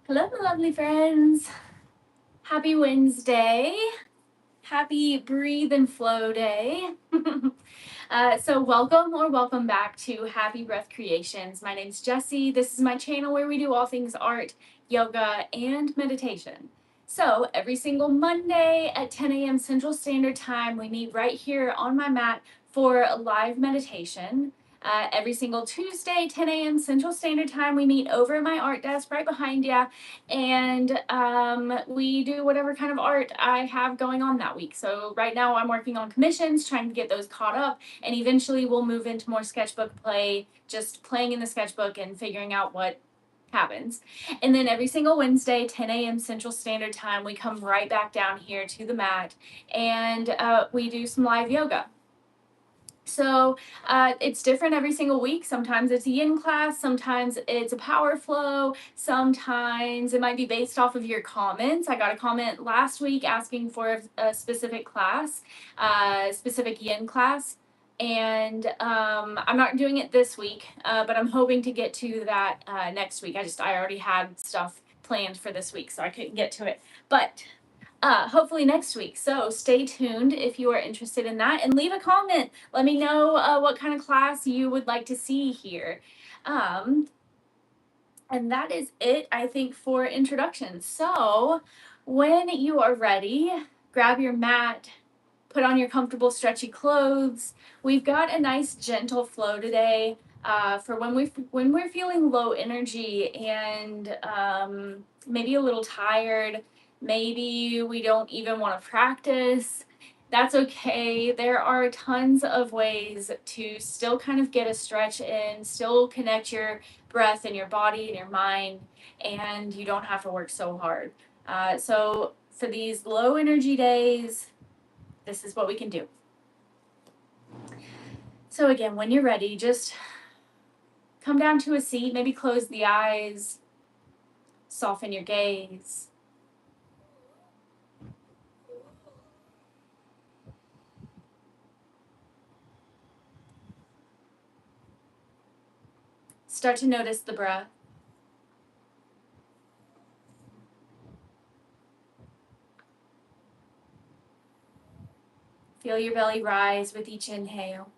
Hello, my lovely friends. Happy Wednesday. Happy Breathe and Flow Day. So welcome back to Happy Breath Creations. My name's Jessie. This is my channel where we do all things art, yoga, and meditation. So every single Monday at 10 a.m. Central Standard Time, we meet right here on my mat for a live meditation. Every single Tuesday, 10 a.m. Central Standard Time, we meet over at my art desk right behind you, and we do whatever kind of art I have going on that week. So right now I'm working on commissions, trying to get those caught up, and eventually we'll move into more sketchbook play, just playing in the sketchbook and figuring out what happens. And then every single Wednesday, 10 a.m. Central Standard Time, we come right back down here to the mat, and we do some live yoga. So it's different every single week. Sometimes it's a yin class, sometimes it's a power flow, sometimes it might be based off of your comments. I got a comment last week asking for a specific class, specific yin class. And I'm not doing it this week, but I'm hoping to get to that next week. I already had stuff planned for this week, so I couldn't get to it. But hopefully next week. So stay tuned if you are interested in that, and leave a comment. Let me know what kind of class you would like to see here. And that is it, I think, for introductions. So when you are ready, grab your mat, put on your comfortable stretchy clothes. We've got a nice gentle flow today for when we're feeling low energy and maybe a little tired. Maybe we don't even want to practice. That's okay. There are tons of ways to still kind of get a stretch in, still connect your breath and your body and your mind, and you don't have to work so hard. So for these low energy days, this is what we can do. So again, when you're ready, just come down to a seat, maybe close the eyes, soften your gaze. Start to notice the breath. Feel your belly rise with each inhale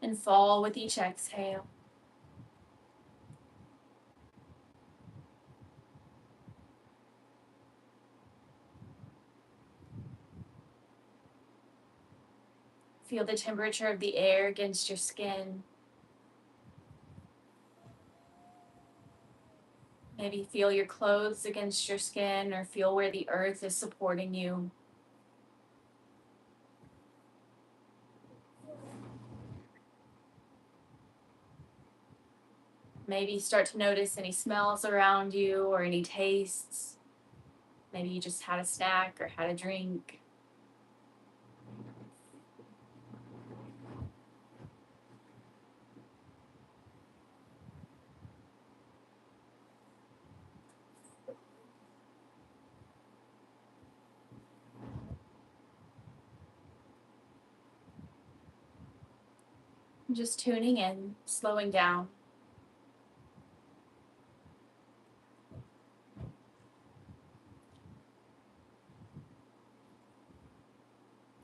and fall with each exhale. Feel the temperature of the air against your skin. Maybe feel your clothes against your skin, or feel where the earth is supporting you. Maybe start to notice any smells around you or any tastes. Maybe you just had a snack or had a drink. Just tuning in, slowing down.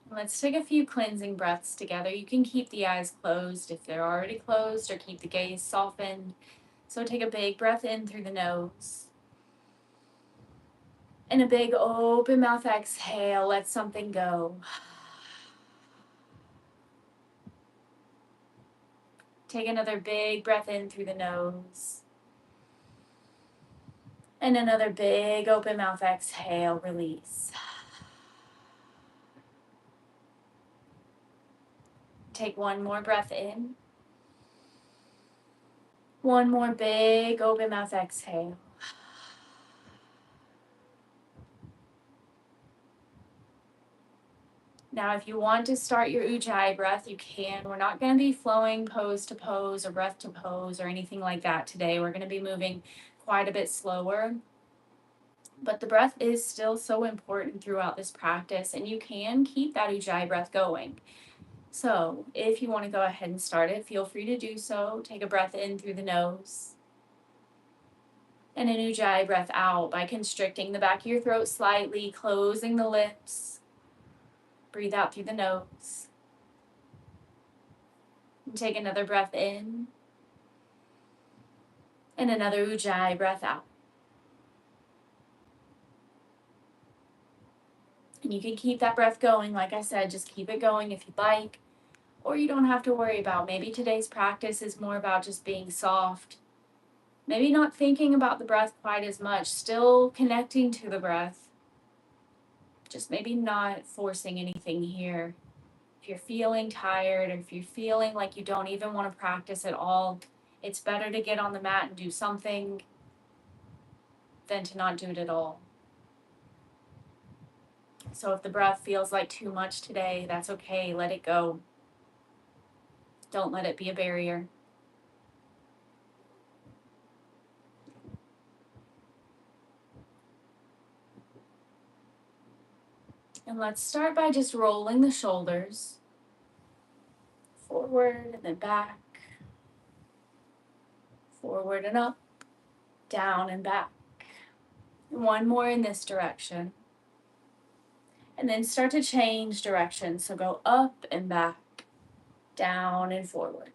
Let's take a few cleansing breaths together. You can keep the eyes closed if they're already closed, or keep the gaze softened. So take a big breath in through the nose. And a big open mouth exhale, let something go. Take another big breath in through the nose. And another big open mouth exhale, release. Take one more breath in. One more big open mouth exhale. Now, if you want to start your ujjayi breath, you can. We're not going to be flowing pose to pose or breath to pose or anything like that today. We're going to be moving quite a bit slower. But the breath is still so important throughout this practice, and you can keep that ujjayi breath going. So if you want to go ahead and start it, feel free to do so. Take a breath in through the nose. And an ujjayi breath out by constricting the back of your throat slightly, closing the lips. Breathe out through the nose. And take another breath in. And another ujjayi breath out. And you can keep that breath going. Like I said, just keep it going if you'd like. Or you don't have to worry about. Maybe today's practice is more about just being soft. Maybe not thinking about the breath quite as much. Still connecting to the breath. Just maybe not forcing anything here. If you're feeling tired, or if you're feeling like you don't even want to practice at all, it's better to get on the mat and do something than to not do it at all. So if the breath feels like too much today, that's okay. Let it go. Don't let it be a barrier. And let's start by just rolling the shoulders forward and then back, forward and up, down and back. One more in this direction. And then start to change direction. So go up and back, down and forward.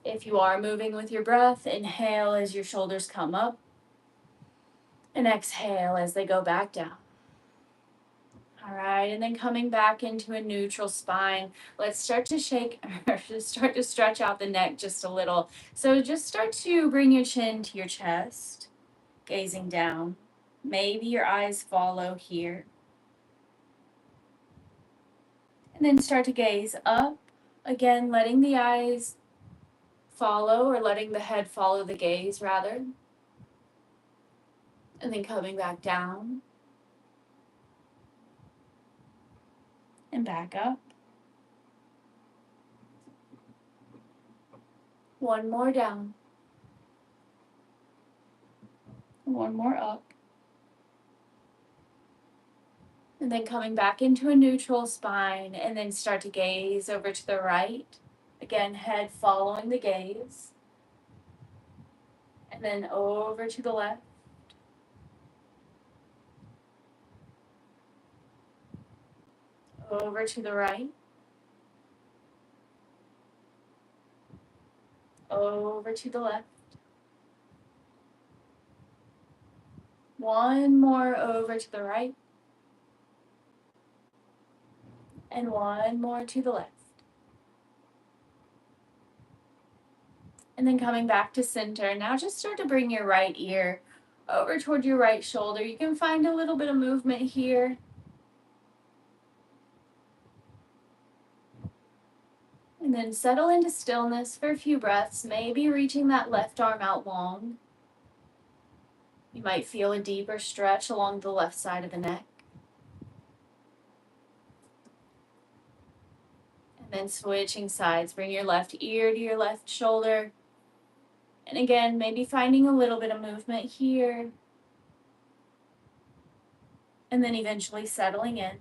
If you are moving with your breath, inhale as your shoulders come up and exhale as they go back down. All right, and then coming back into a neutral spine, let's start to shake, or start to stretch out the neck just a little. So just start to bring your chin to your chest, gazing down. Maybe your eyes follow here. And then start to gaze up, again, letting the eyes follow, or letting the head follow the gaze, rather. And then coming back down. And back up. One more down. One more up. And then coming back into a neutral spine, and then start to gaze over to the right. Again, head following the gaze. And then over to the left. Over to the right. Over to the left. One more over to the right. And one more to the left. And then coming back to center. Now just start to bring your right ear over toward your right shoulder. You can find a little bit of movement here. And then settle into stillness for a few breaths, maybe reaching that left arm out long. You might feel a deeper stretch along the left side of the neck. And then switching sides, bring your left ear to your left shoulder. And again, maybe finding a little bit of movement here. And then eventually settling in.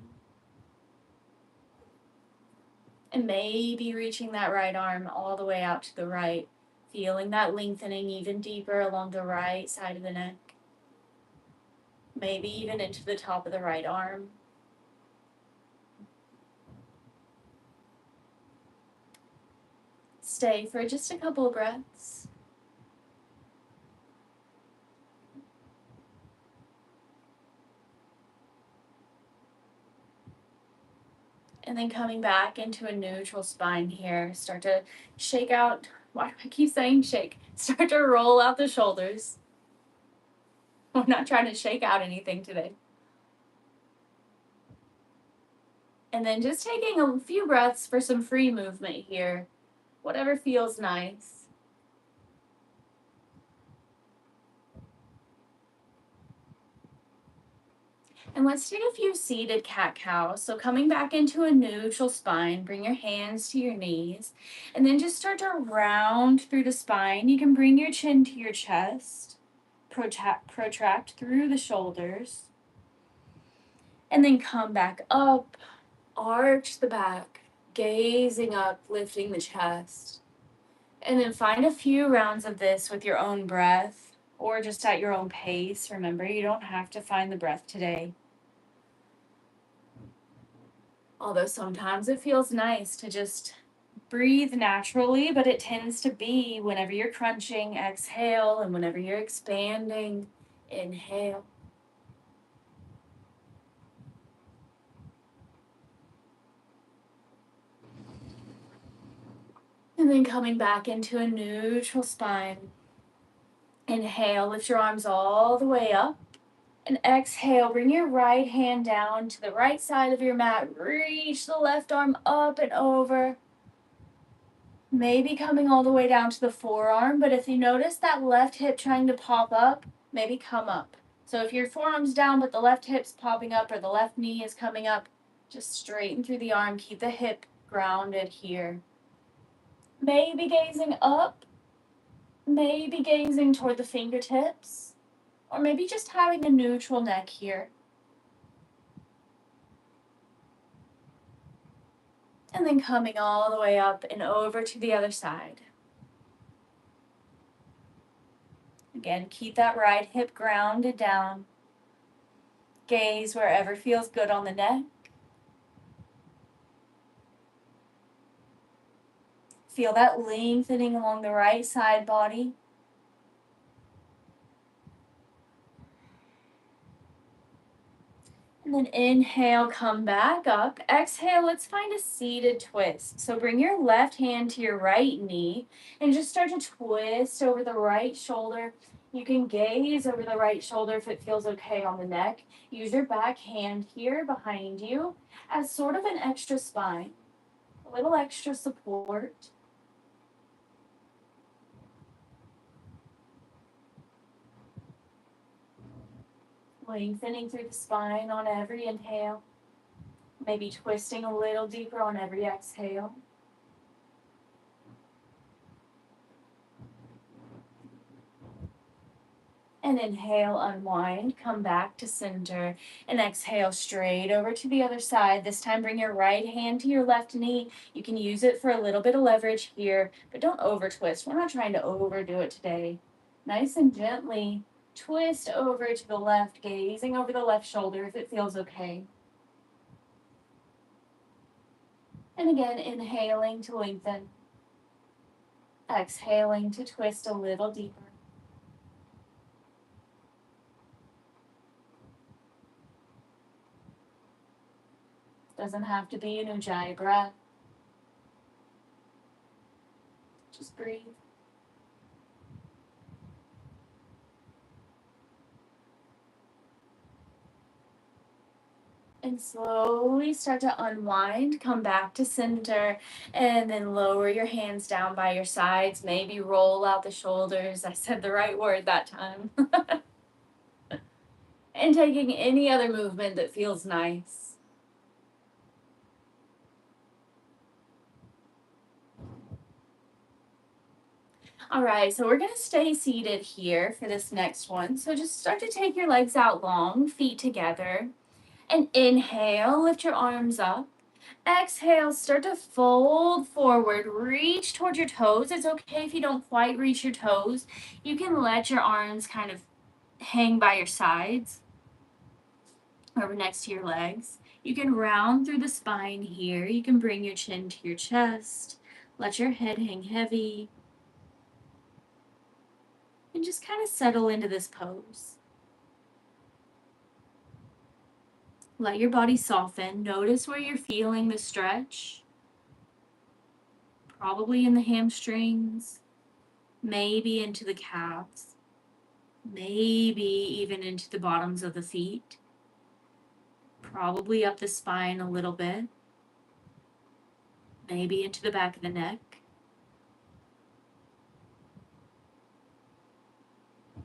And maybe reaching that right arm all the way out to the right, feeling that lengthening even deeper along the right side of the neck. Maybe even into the top of the right arm. Stay for just a couple of breaths. And then coming back into a neutral spine here, start to shake out. Why do I keep saying shake? Start to roll out the shoulders. We're not trying to shake out anything today. And then just taking a few breaths for some free movement here, whatever feels nice. And let's take a few seated cat-cows. So coming back into a neutral spine, bring your hands to your knees, and then just start to round through the spine. You can bring your chin to your chest, protract through the shoulders, and then come back up, arch the back, gazing up, lifting the chest. And then find a few rounds of this with your own breath or just at your own pace. Remember, you don't have to find the breath today. Although sometimes it feels nice to just breathe naturally, but it tends to be whenever you're crunching, exhale, and whenever you're expanding, inhale. And then coming back into a neutral spine. Inhale, lift your arms all the way up. And exhale, bring your right hand down to the right side of your mat. Reach the left arm up and over. Maybe coming all the way down to the forearm, but if you notice that left hip trying to pop up, maybe come up. So if your forearm's down but the left hip's popping up or the left knee is coming up, just straighten through the arm. Keep the hip grounded here. Maybe gazing up, maybe gazing toward the fingertips, or maybe just having a neutral neck here. And then coming all the way up and over to the other side. Again, keep that right hip grounded down. Gaze wherever feels good on the neck. Feel that lengthening along the right side body. And then inhale, come back up. Exhale, let's find a seated twist. So bring your left hand to your right knee and just start to twist over the right shoulder. You can gaze over the right shoulder if it feels okay on the neck. Use your back hand here behind you as sort of an extra spine, a little extra support. Lengthening through the spine on every inhale. Maybe twisting a little deeper on every exhale. And inhale, unwind, come back to center. And exhale, straight over to the other side. This time, bring your right hand to your left knee. You can use it for a little bit of leverage here, but don't over twist. We're not trying to overdo it today. Nice and gently twist over to the left, gazing over the left shoulder if it feels okay. And again, inhaling to lengthen. Exhaling to twist a little deeper. Doesn't have to be an ujjayi breath. Just breathe. And slowly start to unwind, come back to center, and then lower your hands down by your sides. Maybe roll out the shoulders. I said the right word that time. And taking any other movement that feels nice. All right, so we're going to stay seated here for this next one. So just start to take your legs out long, feet together. And inhale, lift your arms up. Exhale, start to fold forward, reach toward your toes. It's okay if you don't quite reach your toes. You can let your arms kind of hang by your sides or next to your legs. You can round through the spine here. You can bring your chin to your chest. Let your head hang heavy. And just kind of settle into this pose. Let your body soften. Notice where you're feeling the stretch. Probably in the hamstrings, maybe into the calves, maybe even into the bottoms of the feet, probably up the spine a little bit, maybe into the back of the neck.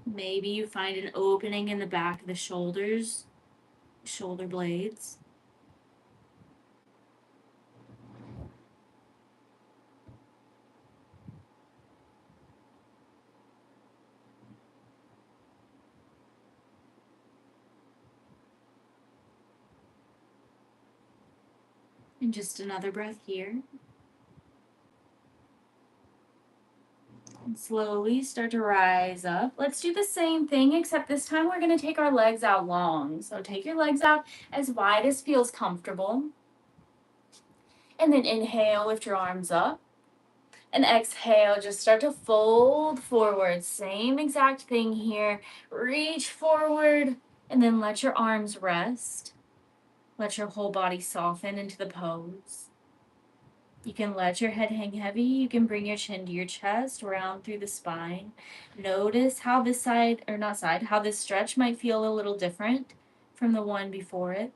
Maybe you find an opening in the back of the shoulders, shoulder blades. And just another breath here. And slowly start to rise up. Let's do the same thing, except this time we're going to take our legs out long. So take your legs out as wide as feels comfortable. And then inhale, lift your arms up. And exhale, just start to fold forward. Same exact thing here. Reach forward and then let your arms rest. Let your whole body soften into the pose. You can let your head hang heavy. You can bring your chin to your chest, round through the spine. Notice how this side, or not side, how this stretch might feel a little different from the one before it.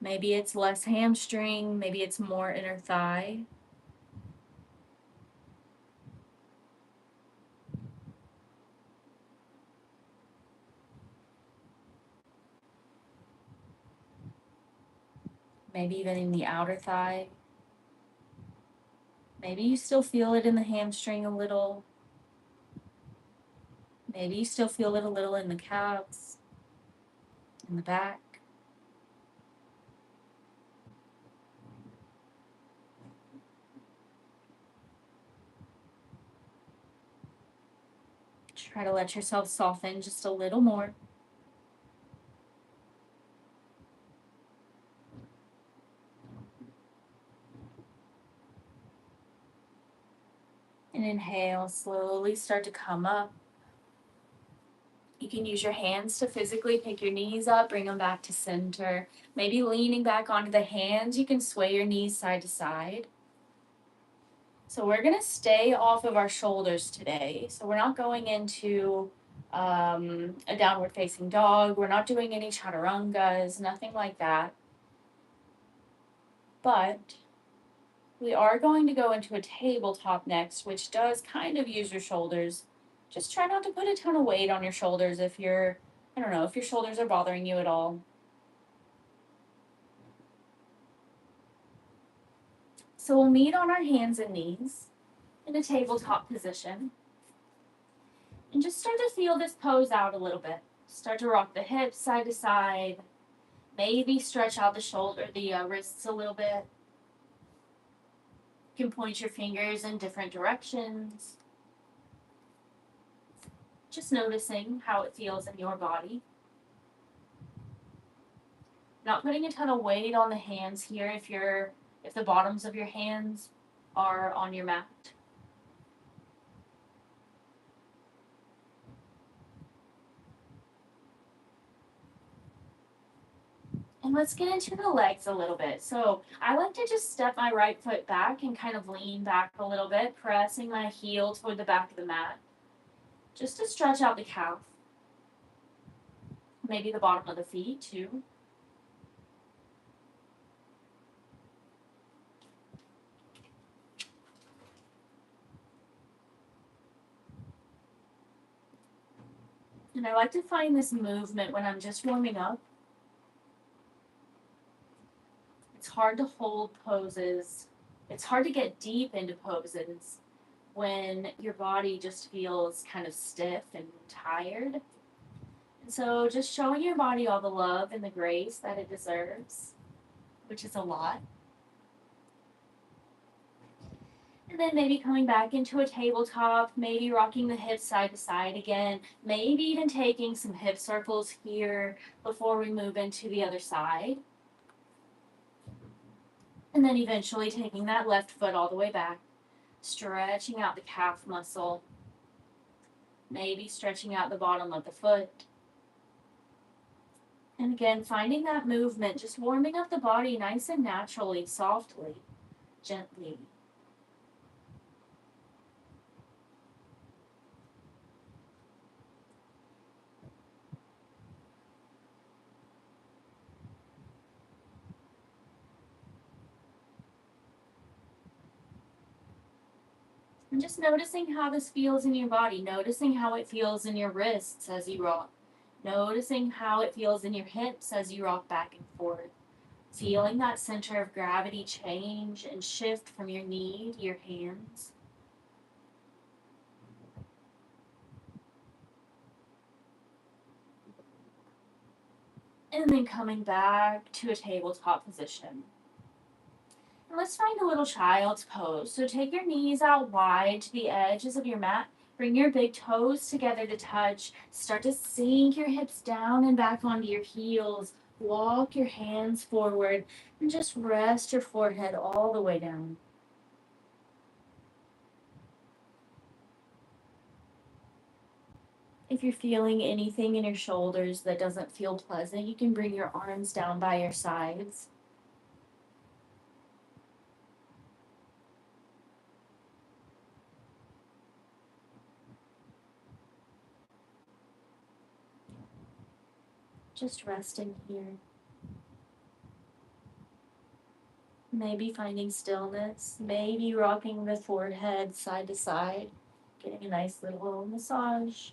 Maybe it's less hamstring, maybe it's more inner thigh. Maybe even in the outer thigh. Maybe you still feel it in the hamstring a little. Maybe you still feel it a little in the calves, in the back. Try to let yourself soften just a little more. And inhale, slowly start to come up. You can use your hands to physically pick your knees up, bring them back to center. Maybe leaning back onto the hands, you can sway your knees side to side. So we're going to stay off of our shoulders today. So we're not going into a downward facing dog. We're not doing any chaturangas, nothing like that. But we are going to go into a tabletop next, which does kind of use your shoulders. Just try not to put a ton of weight on your shoulders if you're, I don't know, if your shoulders are bothering you at all. So we'll meet on our hands and knees in a tabletop position. And just start to feel this pose out a little bit. Start to rock the hips side to side. Maybe stretch out the wrists a little bit. You can point your fingers in different directions. Just noticing how it feels in your body. Not putting a ton of weight on the hands here if the bottoms of your hands are on your mat. And let's get into the legs a little bit. So I like to just step my right foot back and kind of lean back a little bit, pressing my heel toward the back of the mat, just to stretch out the calf. Maybe the bottom of the feet too. And I like to find this movement when I'm just warming up. It's hard to hold poses. It's hard to get deep into poses when your body just feels kind of stiff and tired. And so just showing your body all the love and the grace that it deserves, which is a lot. And then maybe coming back into a tabletop, maybe rocking the hips side to side again, maybe even taking some hip circles here before we move into the other side. And then eventually taking that left foot all the way back, stretching out the calf muscle, maybe stretching out the bottom of the foot. And again, finding that movement, just warming up the body nice and naturally, softly, gently. And just noticing how this feels in your body, noticing how it feels in your wrists as you rock, noticing how it feels in your hips as you rock back and forth, feeling that center of gravity change and shift from your knee to your hands. And then coming back to a tabletop position. Let's find a little child's pose. So take your knees out wide to the edges of your mat. Bring your big toes together to touch. Start to sink your hips down and back onto your heels. Walk your hands forward and just rest your forehead all the way down. If you're feeling anything in your shoulders that doesn't feel pleasant, you can bring your arms down by your sides. Just resting here. Maybe finding stillness, maybe rocking the forehead side to side, getting a nice little massage.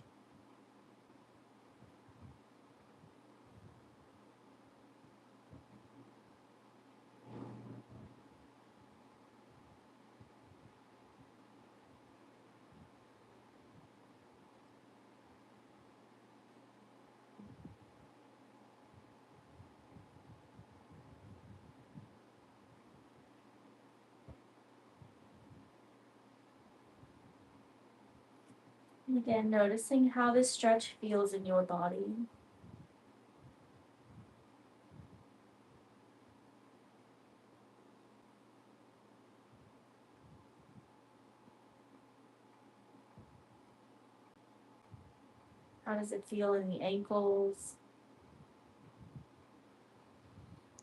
And again, noticing how this stretch feels in your body. How does it feel in the ankles?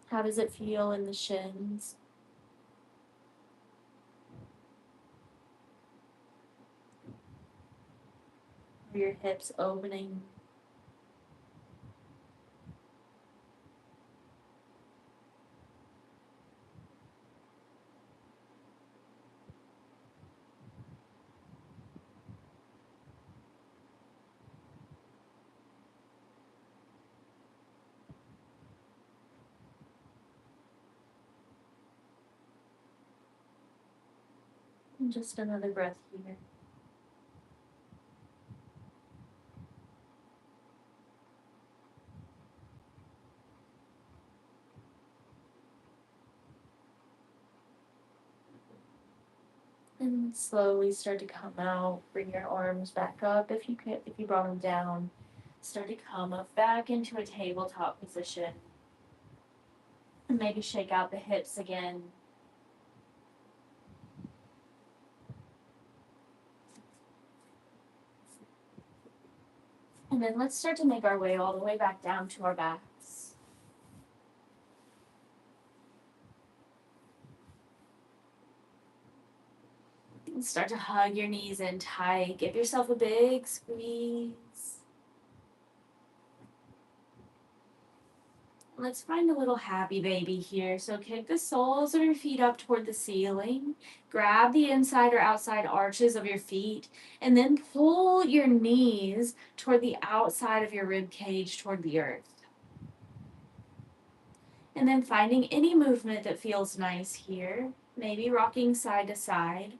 How does it feel in the shins? Are your hips opening? And just another breath here. And slowly start to come out. Bring your arms back up if you could, if you brought them down. Start to come up back into a tabletop position. And maybe shake out the hips again. And then let's start to make our way all the way back down to our backs. And start to hug your knees in tight. Give yourself a big squeeze. Let's find a little happy baby here. So kick the soles of your feet up toward the ceiling. Grab the inside or outside arches of your feet. And then pull your knees toward the outside of your rib cage toward the earth. And then finding any movement that feels nice here. Maybe rocking side to side.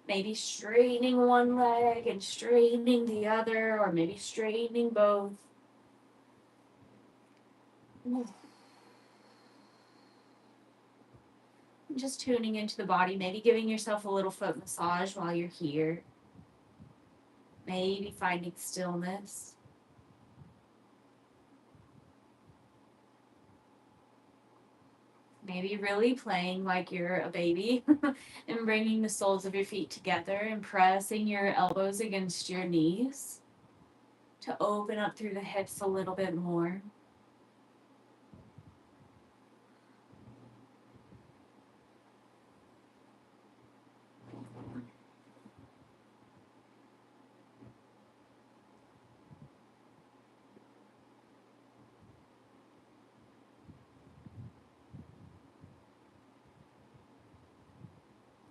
Maybe straightening one leg and straightening the other. Or maybe straightening both. Just tuning into the body, maybe giving yourself a little foot massage while you're here. Maybe finding stillness. Maybe really playing like you're a baby and bringing the soles of your feet together and pressing your elbows against your knees to open up through the hips a little bit more.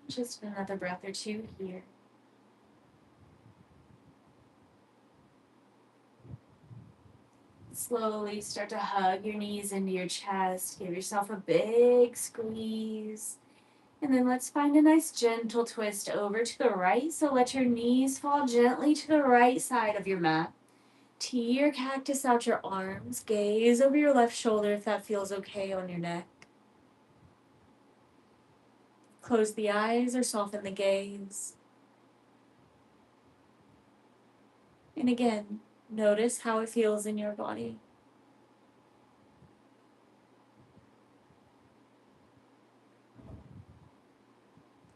Just another breath or two here. Slowly start to hug your knees into your chest. Give yourself a big squeeze. And then let's find a nice gentle twist over to the right. So let your knees fall gently to the right side of your mat. Tee your cactus out your arms. Gaze over your left shoulder if that feels okay on your neck. Close the eyes or soften the gaze. And again, notice how it feels in your body.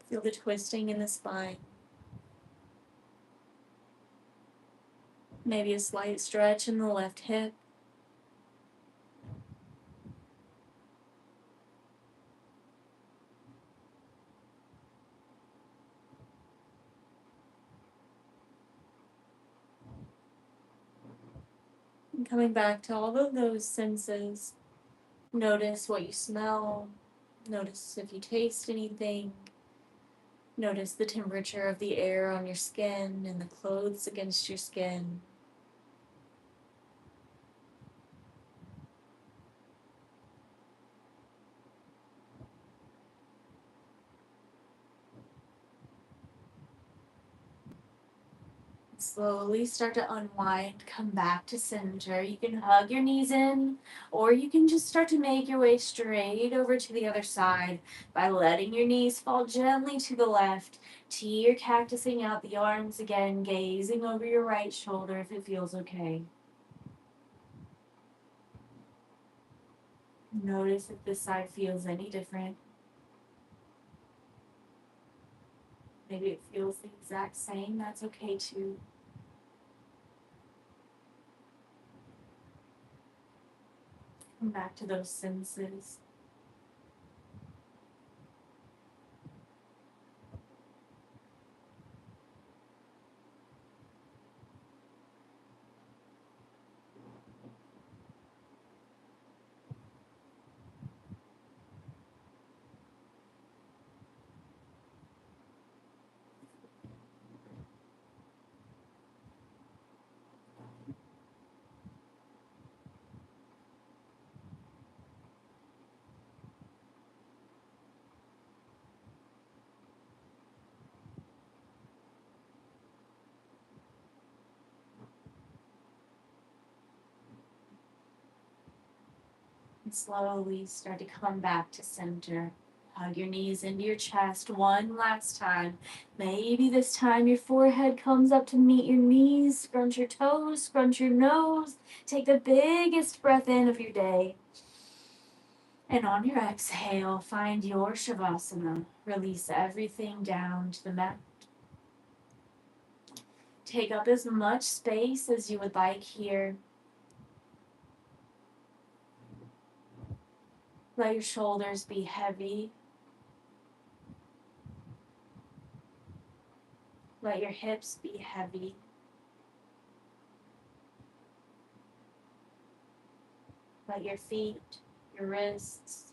Feel the twisting in the spine. Maybe a slight stretch in the left hip. And coming back to all of those senses, notice what you smell, notice if you taste anything, notice the temperature of the air on your skin and the clothes against your skin. Slowly start to unwind, come back to center. You can hug your knees in, or you can just start to make your way straight over to the other side by letting your knees fall gently to the left. Tear cactusing out the arms again, gazing over your right shoulder if it feels okay. Notice if this side feels any different. Maybe it feels the exact same, that's okay too. Come back to those senses. And slowly start to come back to center. Hug your knees into your chest one last time. Maybe this time your forehead comes up to meet your knees. Scrunch your toes, scrunch your nose. Take the biggest breath in of your day. And on your exhale, find your shavasana. Release everything down to the mat. Take up as much space as you would like here. Let your shoulders be heavy. Let your hips be heavy. Let your feet, your wrists,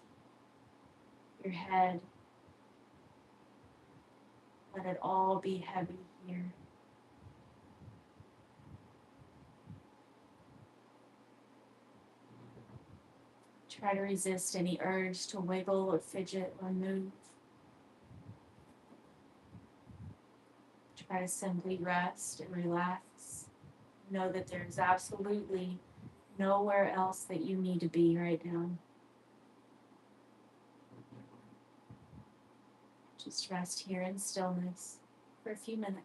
your head, let it all be heavy here. Try to resist any urge to wiggle or fidget or move. Try to simply rest and relax. Know that there's absolutely nowhere else that you need to be right now. Just rest here in stillness for a few minutes.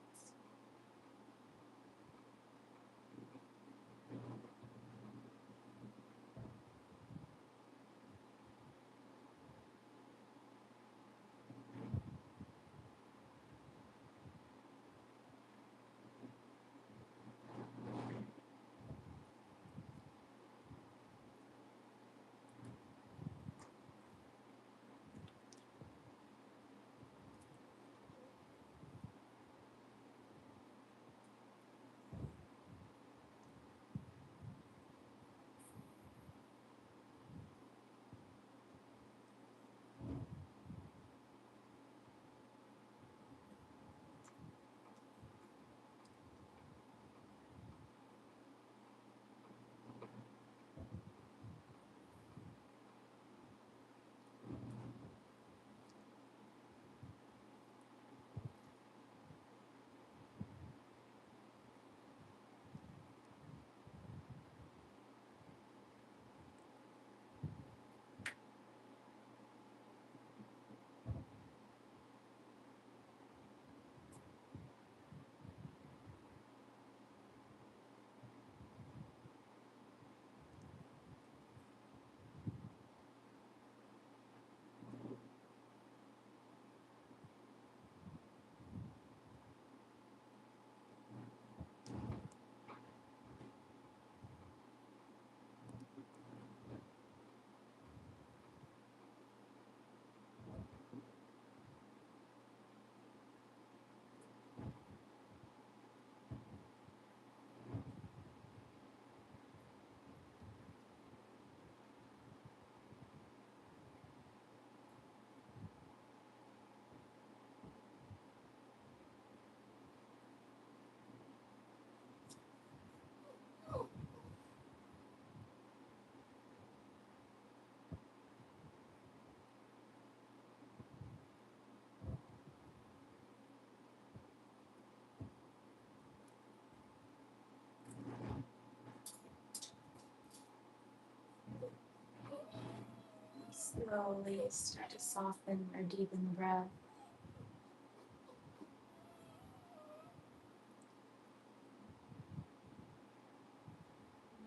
Slowly start to soften or deepen the breath.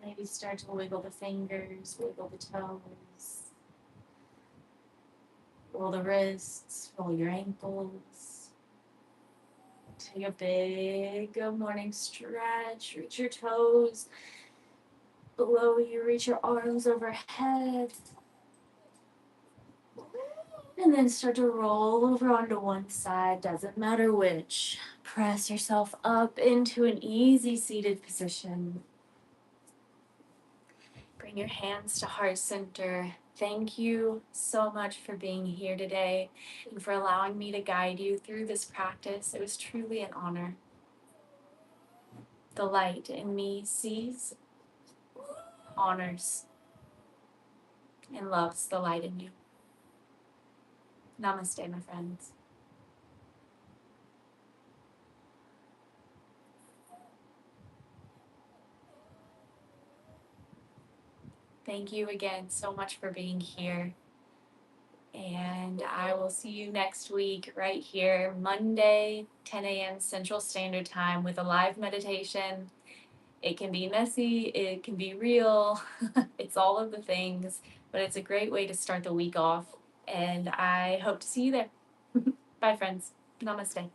Maybe start to wiggle the fingers, wiggle the toes, roll the wrists, roll your ankles. Take a big morning stretch, reach your toes below you, reach your arms overhead. And then start to roll over onto one side, doesn't matter which. Press yourself up into an easy seated position. Bring your hands to heart center. Thank you so much for being here today and for allowing me to guide you through this practice. It was truly an honor. The light in me sees, honors, and loves the light in you. Namaste, my friends. Thank you again so much for being here. And I will see you next week right here, Monday, 10 a.m. Central Standard Time with a live meditation. It can be messy, it can be real, it's all of the things, but it's a great way to start the week off. And I hope to see you there. Bye, friends. Namaste.